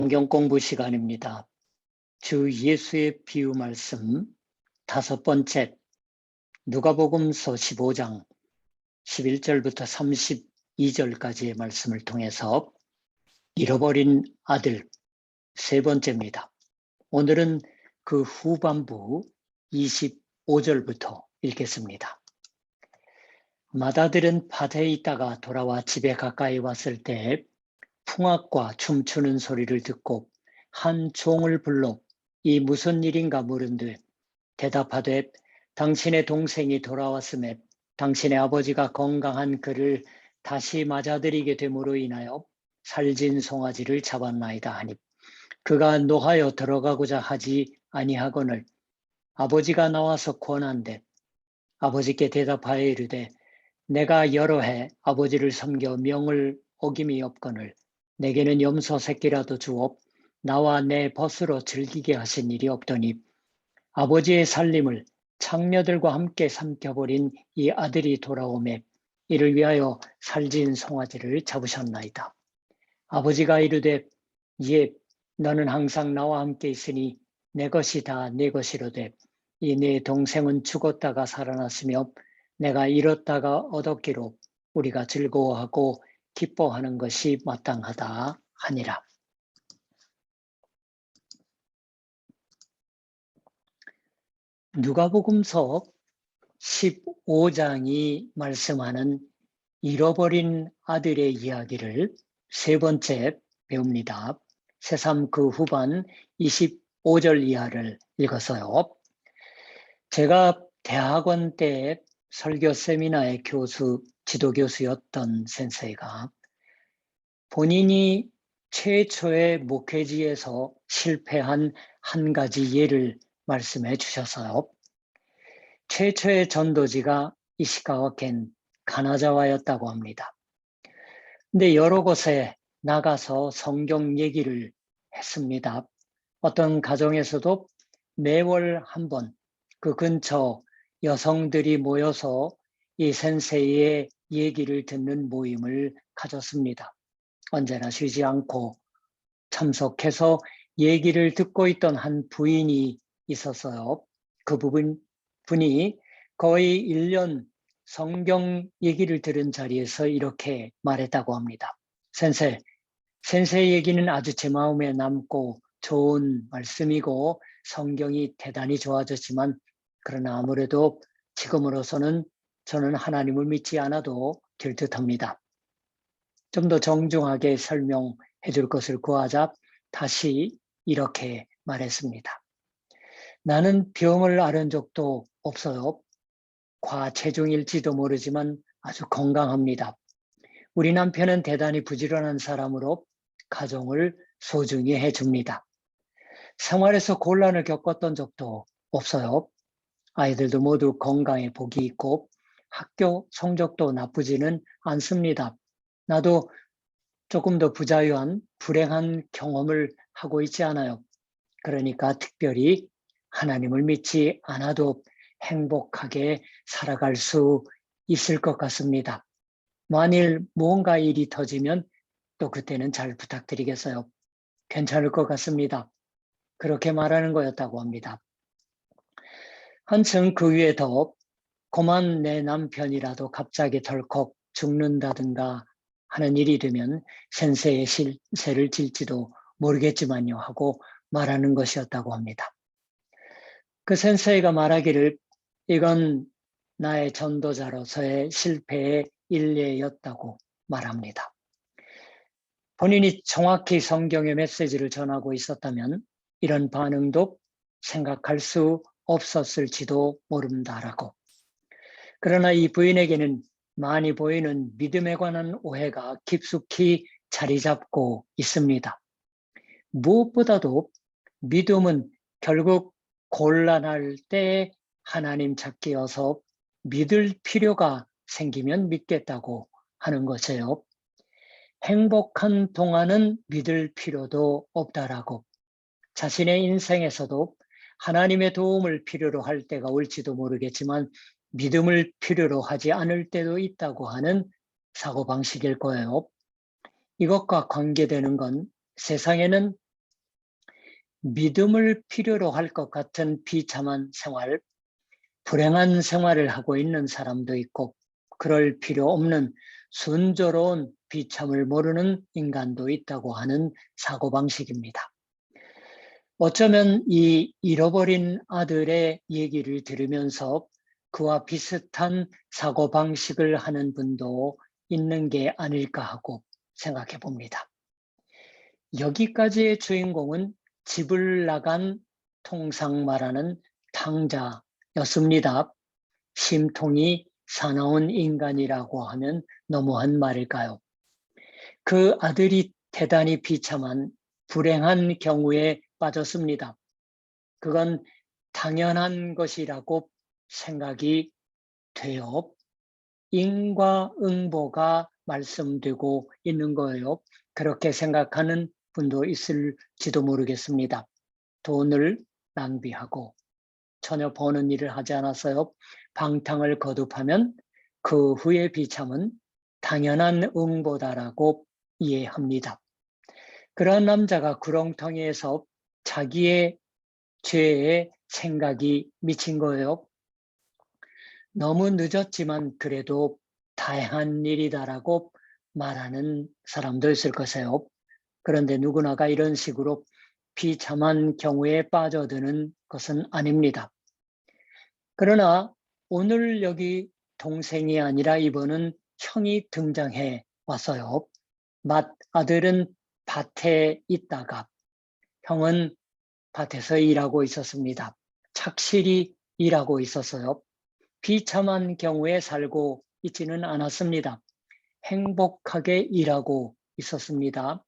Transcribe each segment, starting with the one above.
성경 공부 시간입니다. 주 예수의 비유 말씀 5번째, 누가복음서 15장 11절부터 32절까지의 말씀을 통해서 잃어버린 아들 3번째입니다. 오늘은 그 후반부 25절부터 읽겠습니다. 맏아들은 밭에 있다가 돌아와 집에 가까이 왔을 때 풍악과 춤추는 소리를 듣고 한 종을 불러 이 무슨 일인가 물은데 대답하되 당신의 동생이 돌아왔음에 당신의 아버지가 건강한 그를 다시 맞아들이게 됨으로 인하여 살진 송아지를 잡았나이다 하니 그가 노하여 들어가고자 하지 아니하거늘 아버지가 나와서 권한대 아버지께 대답하여 이르되 내가 여러 해 아버지를 섬겨 명을 어김이 없거늘 내게는 염소 새끼라도 주어 나와 내 벗으로 즐기게 하신 일이 없더니 아버지의 살림을 창녀들과 함께 삼켜버린 이 아들이 돌아오매 이를 위하여 살진 송아지를 잡으셨나이다. 아버지가 이르되 예, 너는 항상 나와 함께 있으니 내 것이 다 내 것이로되 이 내 동생은 죽었다가 살아났으며 내가 잃었다가 얻었기로 우리가 즐거워하고 기뻐하는 것이 마땅하다 하니라. 누가복음서 15장이 말씀하는 잃어버린 아들의 이야기를 3번째 배웁니다. 새삼 그 후반 25절 이하를 읽어서요. 제가 대학원 때 설교 세미나의 지도교수였던 센세이가 본인이 최초의 목회지에서 실패한 한 가지 예를 말씀해 주셨어요. 최초의 전도지가 이시카와켄 가나자와였다고 합니다. 근데 여러 곳에 나가서 성경 얘기를 했습니다. 어떤 가정에서도 매월 한 번 그 근처 여성들이 모여서 이 센세이의 얘기를 듣는 모임을 가졌습니다. 언제나 쉬지 않고 참석해서 얘기를 듣고 있던 한 부인이 있었어요. 그 분이 거의 1년 성경 얘기를 들은 자리에서 이렇게 말했다고 합니다. 센세 얘기는 아주 제 마음에 남고 좋은 말씀이고 성경이 대단히 좋아졌지만 그러나 아무래도 지금으로서는 저는 하나님을 믿지 않아도 될 듯합니다. 좀 더 정중하게 설명해 줄 것을 구하자 다시 이렇게 말했습니다. 나는 병을 앓은 적도 없어요. 과체중일지도 모르지만 아주 건강합니다. 우리 남편은 대단히 부지런한 사람으로 가정을 소중히 해줍니다. 생활에서 곤란을 겪었던 적도 없어요. 아이들도 모두 건강에 복이 있고 학교 성적도 나쁘지는 않습니다. 나도 조금 더 부자유한 불행한 경험을 하고 있지 않아요. 그러니까 특별히 하나님을 믿지 않아도 행복하게 살아갈 수 있을 것 같습니다. 만일 무언가 일이 터지면 또 그때는 잘 부탁드리겠어요. 괜찮을 것 같습니다. 그렇게 말하는 거였다고 합니다. 한층 그 위에 더 고만 내 남편이라도 갑자기 덜컥 죽는다든가 하는 일이 되면 센세의 실세를 질지도 모르겠지만요 하고 말하는 것이었다고 합니다. 그 센세이가 말하기를 이건 나의 전도자로서의 실패의 일례였다고 말합니다. 본인이 정확히 성경의 메시지를 전하고 있었다면 이런 반응도 생각할 수 없었을지도 모른다라고. 그러나 이 부인에게는 많이 보이는 믿음에 관한 오해가 깊숙이 자리 잡고 있습니다. 무엇보다도 믿음은 결국 곤란할 때 하나님 찾기여서 믿을 필요가 생기면 믿겠다고 하는 것이에요. 행복한 동안은 믿을 필요도 없다라고. 자신의 인생에서도 하나님의 도움을 필요로 할 때가 올지도 모르겠지만 믿음을 필요로 하지 않을 때도 있다고 하는 사고방식일 거예요. 이것과 관계되는 건 세상에는 믿음을 필요로 할 것 같은 비참한 생활, 불행한 생활을 하고 있는 사람도 있고 그럴 필요 없는 순조로운 비참을 모르는 인간도 있다고 하는 사고방식입니다. 어쩌면 이 잃어버린 아들의 얘기를 들으면서 그와 비슷한 사고방식을 하는 분도 있는 게 아닐까 하고 생각해 봅니다. 여기까지의 주인공은 집을 나간 통상 말하는 탕자였습니다. 심통이 사나운 인간이라고 하면 너무한 말일까요? 그 아들이 대단히 비참한 불행한 경우에 빠졌습니다. 그건 당연한 것이라고 생각이 돼요. 인과응보가 말씀되고 있는 거예요. 그렇게 생각하는 분도 있을지도 모르겠습니다. 돈을 낭비하고 전혀 버는 일을 하지 않았어요. 방탕을 거듭하면 그 후의 비참은 당연한 응보다라고 이해합니다. 그런 남자가 구렁텅이에서 자기의 죄에 생각이 미친 거예요. 너무 늦었지만 그래도 다행한 일이다라고 말하는 사람도 있을 것이에요. 그런데 누구나가 이런 식으로 비참한 경우에 빠져드는 것은 아닙니다. 그러나 오늘 여기 동생이 아니라 이번은 형이 등장해 왔어요. 아들은 밭에 있다가 형은 밭에서 일하고 있었습니다. 착실히 일하고 있었어요. 비참한 경우에 살고 있지는 않았습니다. 행복하게 일하고 있었습니다.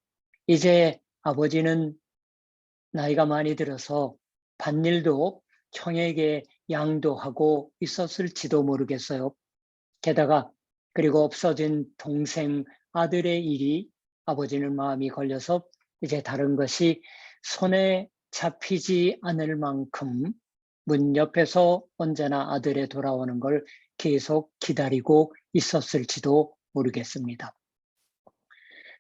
이제 아버지는 나이가 많이 들어서 밭일도 형에게 양도하고 있었을지도 모르겠어요. 게다가 그리고 없어진 동생 아들의 일이 아버지는 마음이 걸려서 이제 다른 것이 손에 잡히지 않을 만큼 문 옆에서 언제나 아들의 돌아오는 걸 계속 기다리고 있었을지도 모르겠습니다.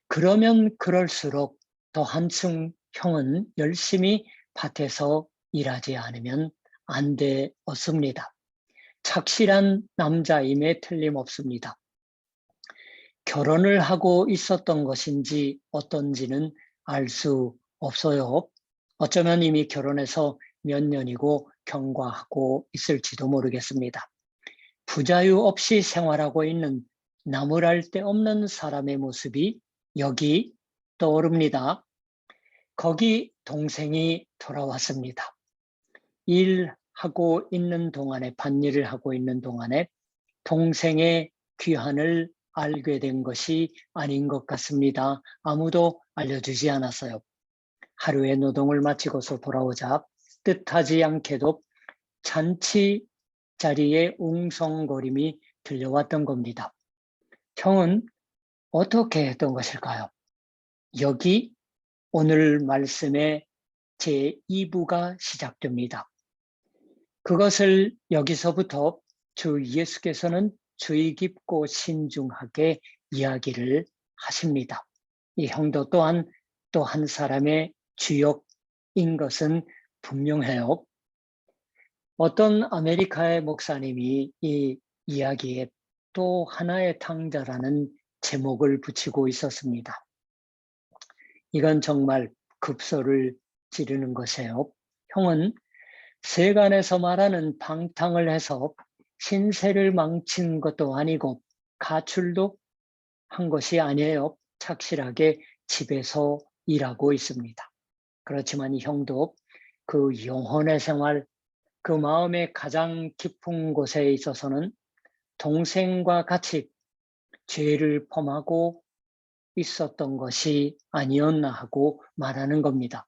그러면 그럴수록 더 한층 형은 열심히 밭에서 일하지 않으면 안 되었습니다. 착실한 남자임에 틀림없습니다. 결혼을 하고 있었던 것인지 어떤지는 알 수 없어요. 어쩌면 이미 결혼해서 몇 년이고 경과하고 있을지도 모르겠습니다. 부자유 없이 생활하고 있는 나무랄 데 없는 사람의 모습이 여기 떠오릅니다. 거기 동생이 돌아왔습니다. 일하고 있는 동안에, 밭일을 하고 있는 동안에 동생의 귀환을 알게 된 것이 아닌 것 같습니다. 아무도 알려주지 않았어요. 하루의 노동을 마치고서 돌아오자 뜻하지 않게도 잔치 자리에 웅성거림이 들려왔던 겁니다. 형은 어떻게 했던 것일까요? 여기 오늘 말씀의 제2부가 시작됩니다. 그것을 여기서부터 주 예수께서는 주의 깊고 신중하게 이야기를 하십니다. 이 형도 또한 또 한 사람의 주역인 것은 분명해요. 어떤 아메리카의 목사님이 이 이야기에 또 하나의 탕자라는 제목을 붙이고 있었습니다. 이건 정말 급소를 지르는 것이에요. 형은 세간에서 말하는 방탕을 해서 신세를 망친 것도 아니고 가출도 한 것이 아니에요. 착실하게 집에서 일하고 있습니다. 그렇지만 이 형도 그 영혼의 생활, 그 마음의 가장 깊은 곳에 있어서는 동생과 같이 죄를 범하고 있었던 것이 아니었나 하고 말하는 겁니다.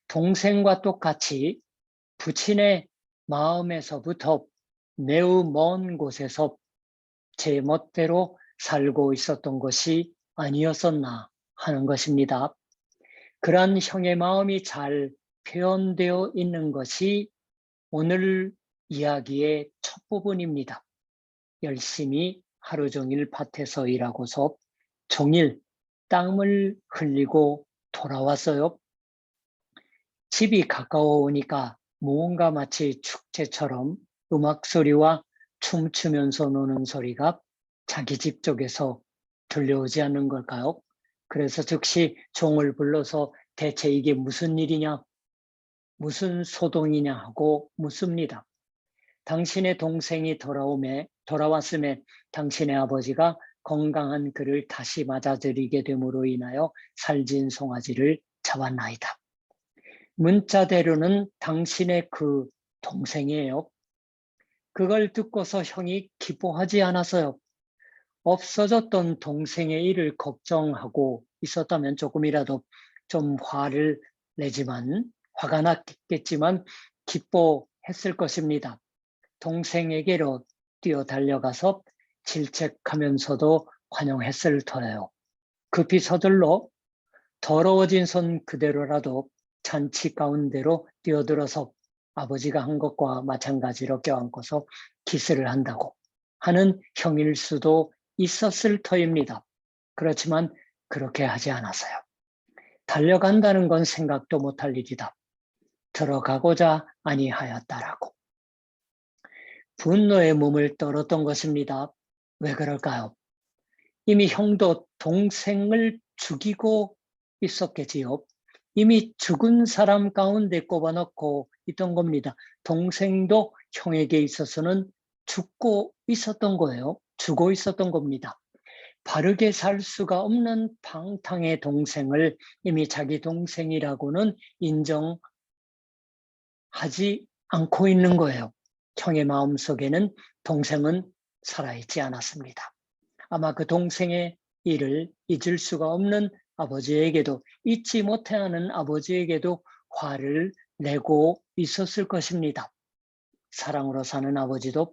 동생과 똑같이 부친의 마음에서부터 매우 먼 곳에서 제 멋대로 살고 있었던 것이 아니었었나 하는 것입니다. 그러한 형의 마음이 잘 표현되어 있는 것이 오늘 이야기의 첫 부분입니다. 열심히 하루 종일 밭에서 일하고서 종일 땀을 흘리고 돌아왔어요. 집이 가까워오니까 무언가 마치 축제처럼 음악 소리와 춤추면서 노는 소리가 자기 집 쪽에서 들려오지 않는 걸까요? 그래서 즉시 종을 불러서 대체 이게 무슨 일이냐, 무슨 소동이냐 하고 묻습니다. 당신의 동생이 돌아왔음에 당신의 아버지가 건강한 그를 다시 맞아들이게 됨으로 인하여 살진 송아지를 잡았나이다. 문자대로는 당신의 그 동생이에요. 그걸 듣고서 형이 기뻐하지 않았어요. 없어졌던 동생의 일을 걱정하고 있었다면 조금이라도 좀 화가 났겠지만 기뻐했을 것입니다. 동생에게로 뛰어 달려가서 질책하면서도 환영했을 터예요. 급히 서둘러 더러워진 손 그대로라도 잔치 가운데로 뛰어들어서 아버지가 한 것과 마찬가지로 껴안고서 키스를 한다고 하는 형일 수도 있었을 터입니다. 그렇지만 그렇게 하지 않았어요. 달려간다는 건 생각도 못할 일이다. 들어가고자 아니하였다라고. 분노의 몸을 떨었던 것입니다. 왜 그럴까요? 이미 형도 동생을 죽이고 있었겠지요. 이미 죽은 사람 가운데 꼽아넣고 있던 겁니다. 동생도 형에게 있어서는 죽고 있었던 거예요. 죽어 있었던 겁니다. 바르게 살 수가 없는 방탕의 동생을 이미 자기 동생이라고는 인정하지 않고 있는 거예요. 형의 마음속에는 동생은 살아있지 않았습니다. 아마 그 동생의 일을 잊을 수가 없는 아버지에게도, 잊지 못하는 아버지에게도 화를 내고 있었을 것입니다. 사랑으로 사는 아버지도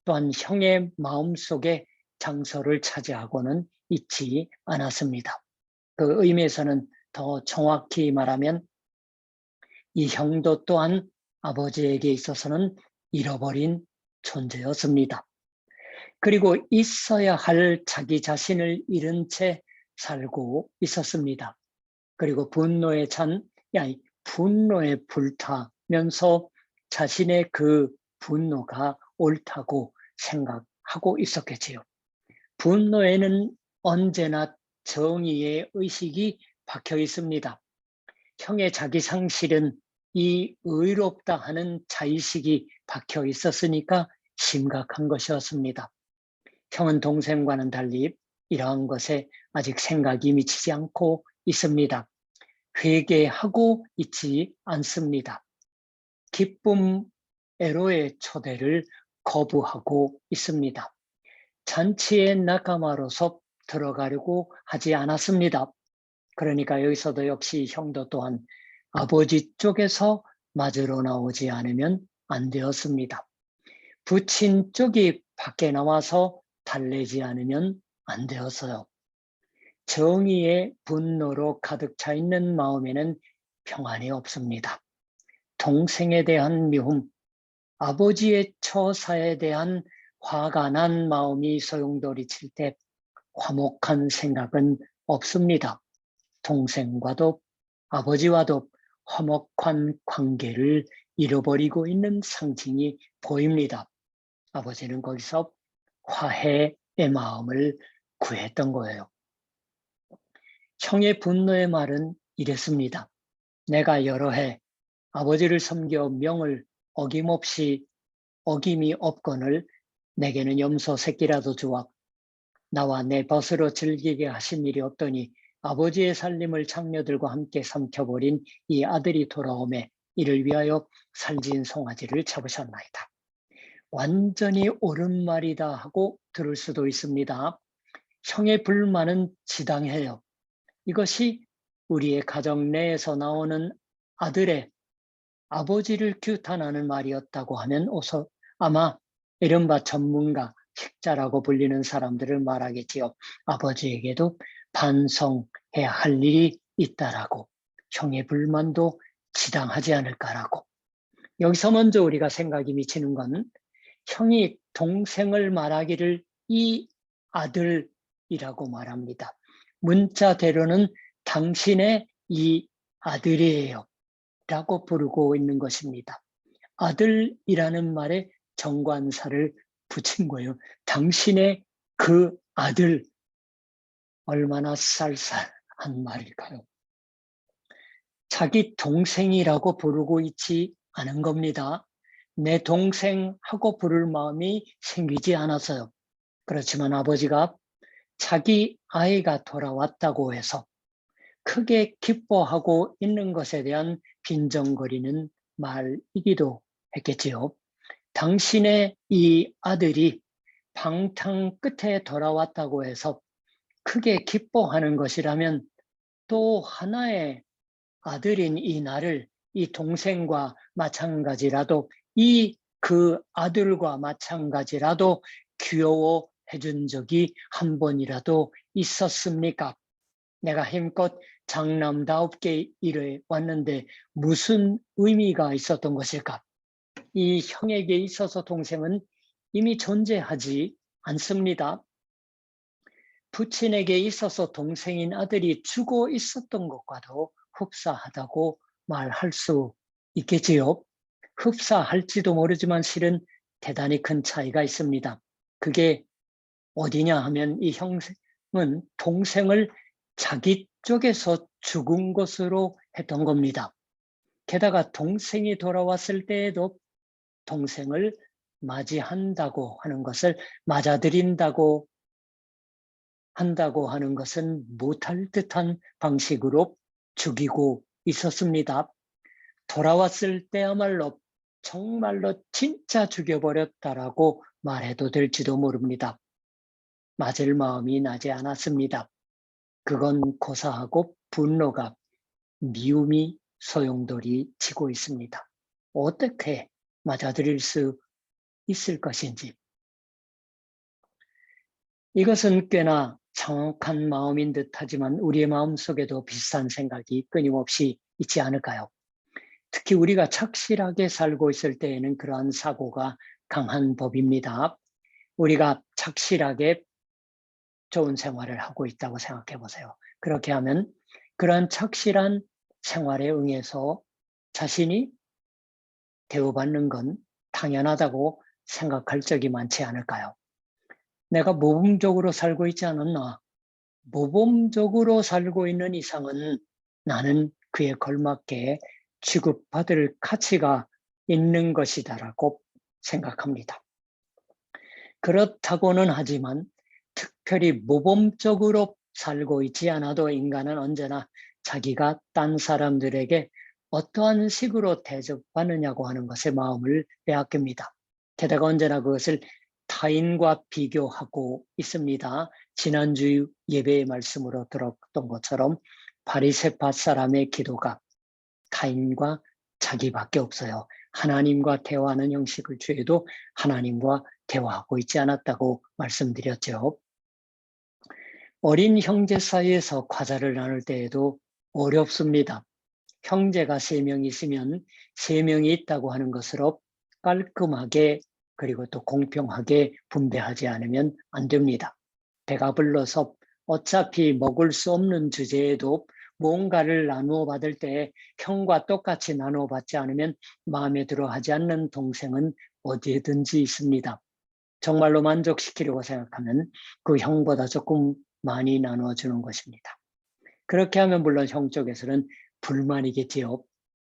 또한 형의 마음속에 장소를 차지하고는 있지 않았습니다. 그 의미에서는 더 정확히 말하면 이 형도 또한 아버지에게 있어서는 잃어버린 존재였습니다. 그리고 있어야 할 자기 자신을 잃은 채 살고 있었습니다. 그리고 분노에 불타면서 자신의 그 분노가 옳다고 생각하고 있었겠지요. 분노에는 언제나 정의의 의식이 박혀 있습니다. 형의 자기 상실은 이 의롭다 하는 자의식이 박혀 있었으니까 심각한 것이었습니다. 형은 동생과는 달리 이러한 것에 아직 생각이 미치지 않고 있습니다. 회개하고 있지 않습니다. 기쁨 애로의 초대를 거부하고 있습니다. 잔치의 낙가마로서 들어가려고 하지 않았습니다. 그러니까 여기서도 역시 형도 또한 아버지 쪽에서 맞으러 나오지 않으면 안 되었습니다. 부친 쪽이 밖에 나와서 달래지 않으면 안 되었어요. 정의의 분노로 가득 차 있는 마음에는 평안이 없습니다. 동생에 대한 미움, 아버지의 처사에 대한 화가 난 마음이 소용돌이칠 때 화목한 생각은 없습니다. 동생과도 아버지와도 화목한 관계를 잃어버리고 있는 상징이 보입니다. 아버지는 거기서 화해의 마음을 구했던 거예요. 형의 분노의 말은 이랬습니다. 내가 여러 해 아버지를 섬겨 명을 어김이 없거늘 내게는 염소 새끼라도 주어 나와 내 벗으로 즐기게 하신 일이 없더니 아버지의 살림을 장녀들과 함께 삼켜버린 이 아들이 돌아오매 이를 위하여 살진 송아지를 잡으셨나이다. 완전히 옳은 말이다 하고 들을 수도 있습니다. 형의 불만은 지당해요. 이것이 우리의 가정 내에서 나오는 아들의 아버지를 규탄하는 말이었다고 하면 아마 이른바 전문가, 학자라고 불리는 사람들을 말하겠지요. 아버지에게도 반성해야 할 일이 있다라고, 형의 불만도 지당하지 않을까라고. 여기서 먼저 우리가 생각이 미치는 건 형이 동생을 말하기를 이 아들이라고 말합니다. 문자대로는 당신의 이 아들이에요. 아들이라고 부르고 있는 것입니다. 아들이라는 말에 정관사를 붙인 거예요. 당신의 그 아들, 얼마나 쌀쌀한 말일까요? 자기 동생이라고 부르고 있지 않은 겁니다. 내 동생하고 부를 마음이 생기지 않았어요. 그렇지만 아버지가 자기 아이가 돌아왔다고 해서 크게 기뻐하고 있는 것에 대한 빈정거리는 말이기도 했겠지요. 당신의 이 아들이 방탕 끝에 돌아왔다고 해서 크게 기뻐하는 것이라면 또 하나의 아들인 이 나를 이 동생과 마찬가지라도 그 아들과 마찬가지라도 귀여워해 준 적이 한 번이라도 있었습니까? 내가 힘껏 장남다웁게 일해 왔는데 무슨 의미가 있었던 것일까? 이 형에게 있어서 동생은 이미 존재하지 않습니다. 부친에게 있어서 동생인 아들이 죽어 있었던 것과도 흡사하다고 말할 수 있겠지요. 흡사할지도 모르지만 실은 대단히 큰 차이가 있습니다. 그게 어디냐 하면 이 형은 동생을 자기 쪽에서 죽은 것으로 했던 겁니다. 게다가 동생이 돌아왔을 때에도 동생을 맞이한다고 하는 것을 맞아들인다고 한다고 하는 것은 못할 듯한 방식으로 죽이고 있었습니다. 돌아왔을 때야말로 정말로 진짜 죽여버렸다라고 말해도 될지도 모릅니다. 맞을 마음이 나지 않았습니다. 그건 고사하고 분노가 미움이 소용돌이 치고 있습니다. 어떻게 맞아들일 수 있을 것인지. 이것은 꽤나 정확한 마음인 듯하지만 우리의 마음속에도 비슷한 생각이 끊임없이 있지 않을까요? 특히 우리가 착실하게 살고 있을 때에는 그러한 사고가 강한 법입니다. 우리가 착실하게 좋은 생활을 하고 있다고 생각해 보세요. 그렇게 하면 그러한 착실한 생활에 응해서 자신이 대우받는 건 당연하다고 생각할 적이 많지 않을까요? 내가 모범적으로 살고 있지 않았나? 모범적으로 살고 있는 이상은 나는 그에 걸맞게 취급받을 가치가 있는 것이다라고 생각합니다. 그렇다고는 하지만 특별히 모범적으로 살고 있지 않아도 인간은 언제나 자기가 딴 사람들에게 어떠한 식으로 대접받느냐고 하는 것에 마음을 빼앗깁니다. 게다가 언제나 그것을 타인과 비교하고 있습니다. 지난주 예배의 말씀으로 들었던 것처럼 바리새파 사람의 기도가 타인과 자기밖에 없어요. 하나님과 대화하는 형식을 취해도 하나님과 대화하고 있지 않았다고 말씀드렸죠. 어린 형제 사이에서 과자를 나눌 때에도 어렵습니다. 형제가 3명 있으면 3명이 있다고 하는 것으로 깔끔하게 그리고 또 공평하게 분배하지 않으면 안 됩니다. 배가 불러서 어차피 먹을 수 없는 주제에도 뭔가를 나누어 받을 때 형과 똑같이 나누어 받지 않으면 마음에 들어 하지 않는 동생은 어디에든지 있습니다. 정말로 만족시키려고 생각하면 그 형보다 조금 많이 나누어 주는 것입니다. 그렇게 하면 물론 형 쪽에서는 불만이겠지요.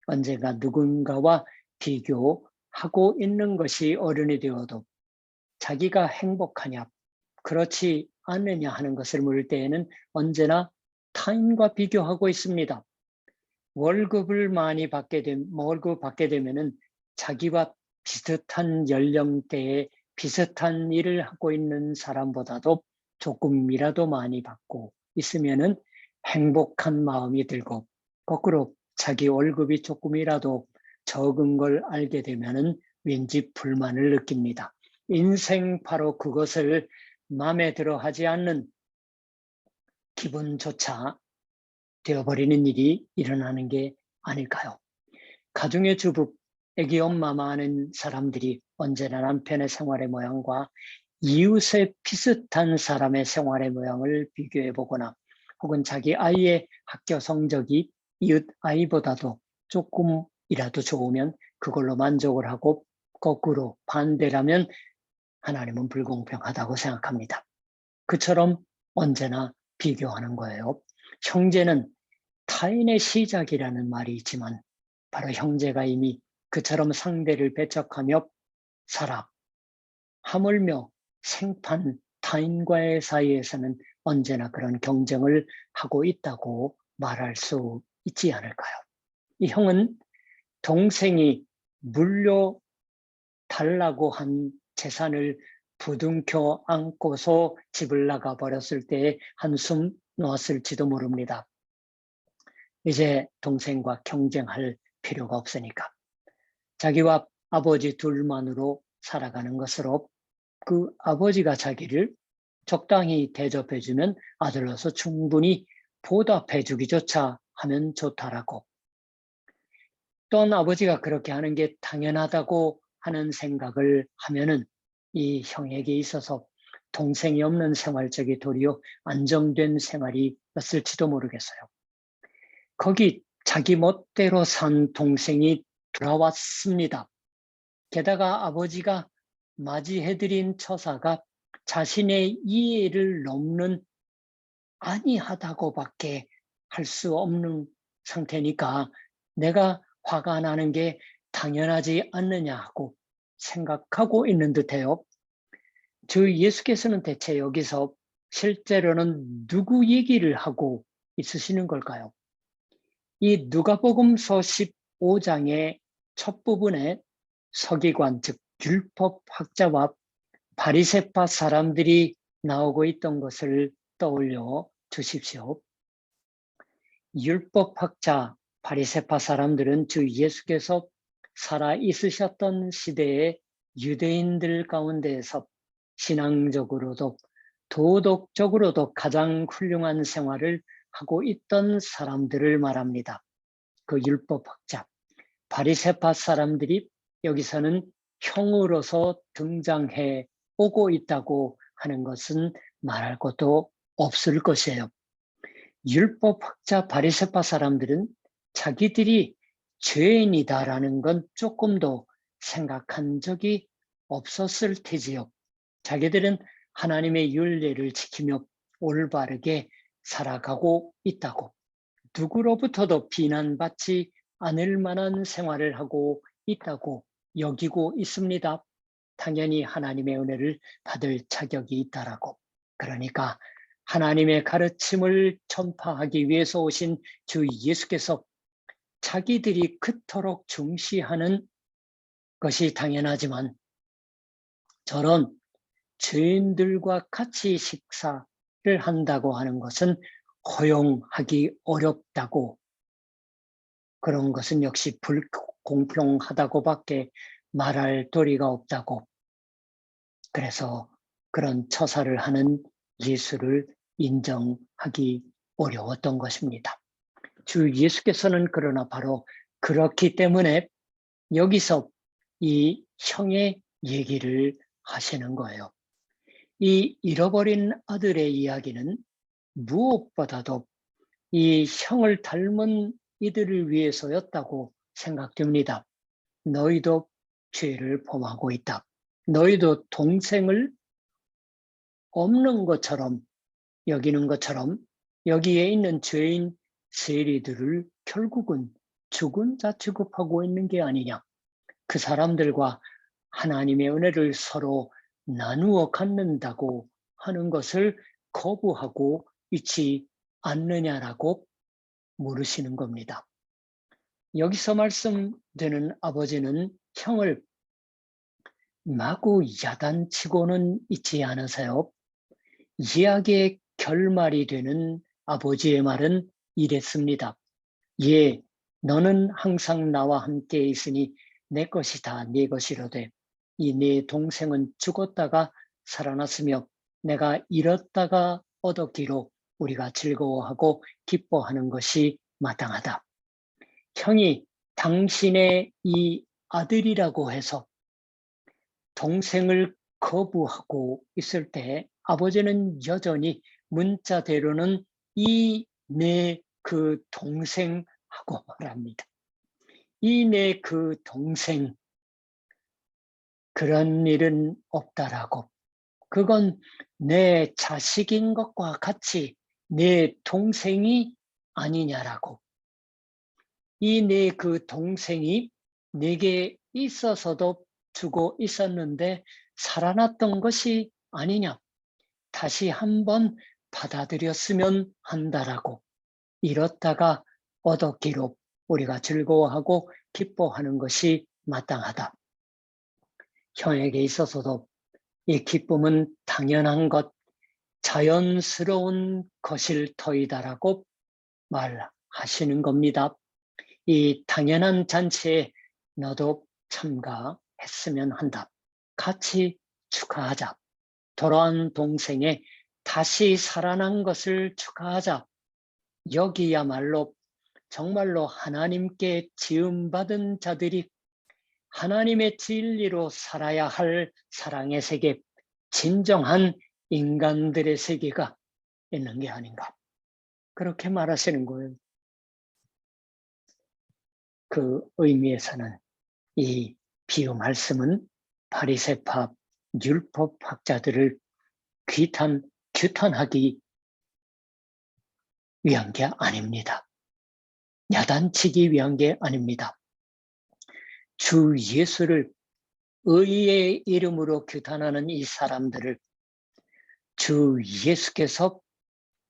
언젠가 누군가와 비교하고 있는 것이 어른이 되어도 자기가 행복하냐, 그렇지 않느냐 하는 것을 물을 때에는 언제나 타인과 비교하고 있습니다. 월급을 받게 되면은 자기와 비슷한 연령대에 비슷한 일을 하고 있는 사람보다도 조금이라도 많이 받고 있으면은 행복한 마음이 들고, 거꾸로 자기 월급이 조금이라도 적은 걸 알게 되면은 왠지 불만을 느낍니다. 인생 바로 그것을 마음에 들어 하지 않는 기분조차 되어버리는 일이 일어나는 게 아닐까요? 가정의 주부, 애기 엄마 많은 사람들이 언제나 남편의 생활의 모양과 이웃의 비슷한 사람의 생활의 모양을 비교해 보거나 혹은 자기 아이의 학교 성적이 이웃 아이보다도 조금 이라도 좋으면 그걸로 만족을 하고 거꾸로 반대라면 하나님은 불공평하다고 생각합니다. 그처럼 언제나 비교하는 거예요. 형제는 타인의 시작이라는 말이 있지만 바로 형제가 이미 그처럼 상대를 배척하며 살아 하물며 생판 타인과의 사이에서는 언제나 그런 경쟁을 하고 있다고 말할 수 있지 않을까요? 이 형은 동생이 물려달라고 한 재산을 부둥켜 안고서 집을 나가 버렸을 때에 한숨 놓았을지도 모릅니다. 이제 동생과 경쟁할 필요가 없으니까. 자기와 아버지 둘만으로 살아가는 것으로 그 아버지가 자기를 적당히 대접해주면 아들로서 충분히 보답해주기조차 하면 좋다라고. 또한 아버지가 그렇게 하는 게 당연하다고 하는 생각을 하면은 이 형에게 있어서 동생이 없는 생활적이 도리어 안정된 생활이었을지도 모르겠어요. 거기 자기 멋대로 산 동생이 돌아왔습니다. 게다가 아버지가 맞이해드린 처사가 자신의 이해를 넘는 아니하다고밖에 할 수 없는 상태니까 내가 화가 나는 게 당연하지 않느냐 하고 생각하고 있는 듯해요. 주 예수께서는 대체 여기서 실제로는 누구 얘기를 하고 있으시는 걸까요? 이 누가복음서 15장의 첫 부분에 서기관 즉 율법학자와 바리새파 사람들이 나오고 있던 것을 떠올려 주십시오. 율법학자 바리새파 사람들은 주 예수께서 살아 있으셨던 시대의 유대인들 가운데에서 신앙적으로도 도덕적으로도 가장 훌륭한 생활을 하고 있던 사람들을 말합니다. 그 율법학자 바리새파 사람들이 여기서는 형으로서 등장해 오고 있다고 하는 것은 말할 것도 없을 것이에요. 율법학자 바리새파 사람들은 자기들이 죄인이다라는 건 조금도 생각한 적이 없었을 테지요. 자기들은 하나님의 율례를 지키며 올바르게 살아가고 있다고, 누구로부터도 비난받지 않을 만한 생활을 하고 있다고 여기고 있습니다. 당연히 하나님의 은혜를 받을 자격이 있다라고. 그러니까 하나님의 가르침을 전파하기 위해서 오신 주 예수께서 자기들이 그토록 중시하는 것이 당연하지만 저런 죄인들과 같이 식사를 한다고 하는 것은 허용하기 어렵다고, 그런 것은 역시 불공평하다고밖에 말할 도리가 없다고, 그래서 그런 처사를 하는 예수를 인정하기 어려웠던 것입니다. 주 예수께서는 그러나 바로 그렇기 때문에 여기서 이 형의 얘기를 하시는 거예요. 이 잃어버린 아들의 이야기는 무엇보다도 이 형을 닮은 이들을 위해서였다고 생각됩니다. 너희도 죄를 범하고 있다. 너희도 동생을 없는 것처럼 여기는 것처럼 여기에 있는 죄인 세리들을 결국은 죽은 자 취급하고 있는 게 아니냐. 그 사람들과 하나님의 은혜를 서로 나누어 갖는다고 하는 것을 거부하고 있지 않느냐라고 물으시는 겁니다. 여기서 말씀되는 아버지는 형을 마구 야단치고는 있지 않으세요. 이야기의 결말이 되는 아버지의 말은 이랬습니다. 예, 너는 항상 나와 함께 있으니 내 것이 다 네 것이로되 이 네 동생은 죽었다가 살아났으며 내가 잃었다가 얻었기로 우리가 즐거워하고 기뻐하는 것이 마땅하다. 형이 당신의 이 아들이라고 해서 동생을 거부하고 있을 때 아버지는 여전히 문자대로는 이 내 그 동생하고 말합니다. 이 내 그 동생 그런 일은 없다라고. 그건 내 자식인 것과 같이 내 동생이 아니냐라고. 이 내 그 동생이 내게 있어서도 주고 있었는데 살아났던 것이 아니냐. 다시 한번 받아들였으면 한다라고. 이렇다가 얻었기로 우리가 즐거워하고 기뻐하는 것이 마땅하다. 형에게 있어서도 이 기쁨은 당연한 것, 자연스러운 것일 터이다라고 말하시는 겁니다. 이 당연한 잔치에 너도 참가했으면 한다. 같이 축하하자. 돌아온 동생의 다시 살아난 것을 축하하자. 여기야말로 정말로 하나님께 지음받은 자들이 하나님의 진리로 살아야 할 사랑의 세계, 진정한 인간들의 세계가 있는 게 아닌가. 그렇게 말하시는 거예요. 그 의미에서는 이 비유 말씀은 바리새파 율법학자들을 규탄하기 위한 게 아닙니다. 야단치기 위한 게 아닙니다. 주 예수를 의의 이름으로 규탄하는 이 사람들을 주 예수께서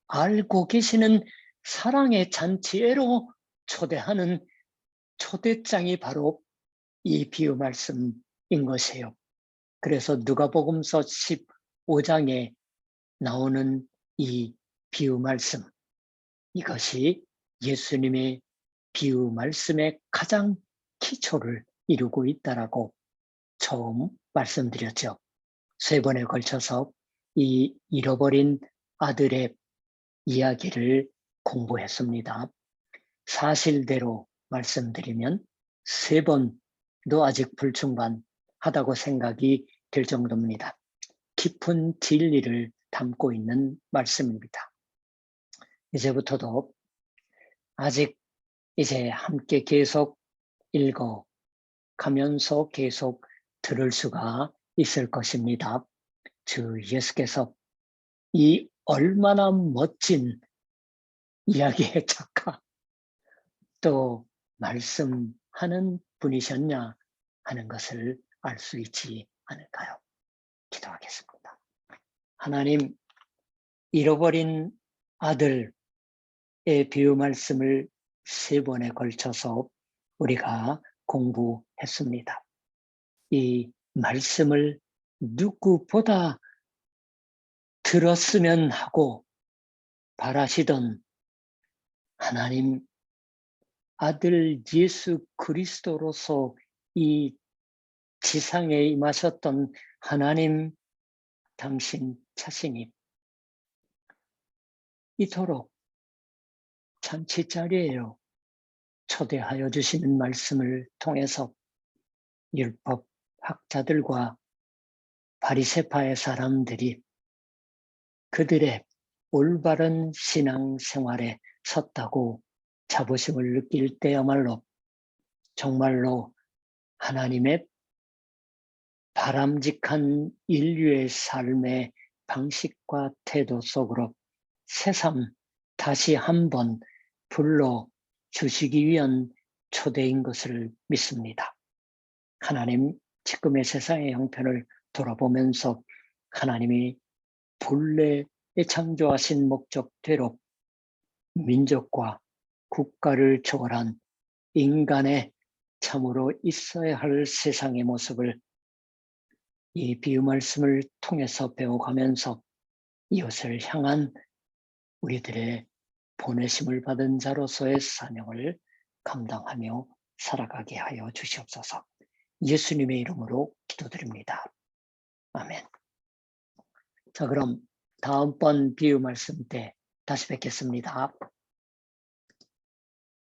알고 계시는 사랑의 잔치에로 초대하는 초대장이 바로 이 비유 말씀인 것이에요. 그래서 누가복음서 15장에 나오는 이 비유 말씀, 이것이 예수님의 비유 말씀의 가장 기초를 이루고 있다라고 처음 말씀드렸죠. 3번에 걸쳐서 이 잃어버린 아들의 이야기를 공부했습니다. 사실대로 말씀드리면 3번도 아직 불충분하다고 생각이 될 정도입니다. 깊은 진리를 담고 있는 말씀입니다. 이제부터도 아직 이제 함께 계속 읽어 가면서 계속 들을 수가 있을 것입니다. 주 예수께서 이 얼마나 멋진 이야기의 작가 또 말씀하는 분이셨냐 하는 것을 알 수 있지 않을까요? 기도하겠습니다. 하나님, 잃어버린 아들의 비유 말씀을 3번에 걸쳐서 우리가 공부했습니다. 이 말씀을 누구보다 들었으면 하고 바라시던 하나님 아들 예수 그리스도로서 이 지상에 임하셨던 하나님 당신 자신이 이토록 잔치자리에요 초대하여 주시는 말씀을 통해서 율법 학자들과 바리새파의 사람들이 그들의 올바른 신앙생활에 섰다고 자부심을 느낄 때야말로 정말로 하나님의 바람직한 인류의 삶의 방식과 태도 속으로 새삼 다시 한번 불러주시기 위한 초대인 것을 믿습니다. 하나님, 지금의 세상의 형편을 돌아보면서 하나님이 본래에 창조하신 목적대로 민족과 국가를 초월한 인간의 참으로 있어야 할 세상의 모습을 이 비유 말씀을 통해서 배워가면서 이웃을 향한 우리들의 보내심을 받은 자로서의 사명을 감당하며 살아가게 하여 주시옵소서. 예수님의 이름으로 기도드립니다. 아멘. 자, 그럼 다음번 비유 말씀 때 다시 뵙겠습니다.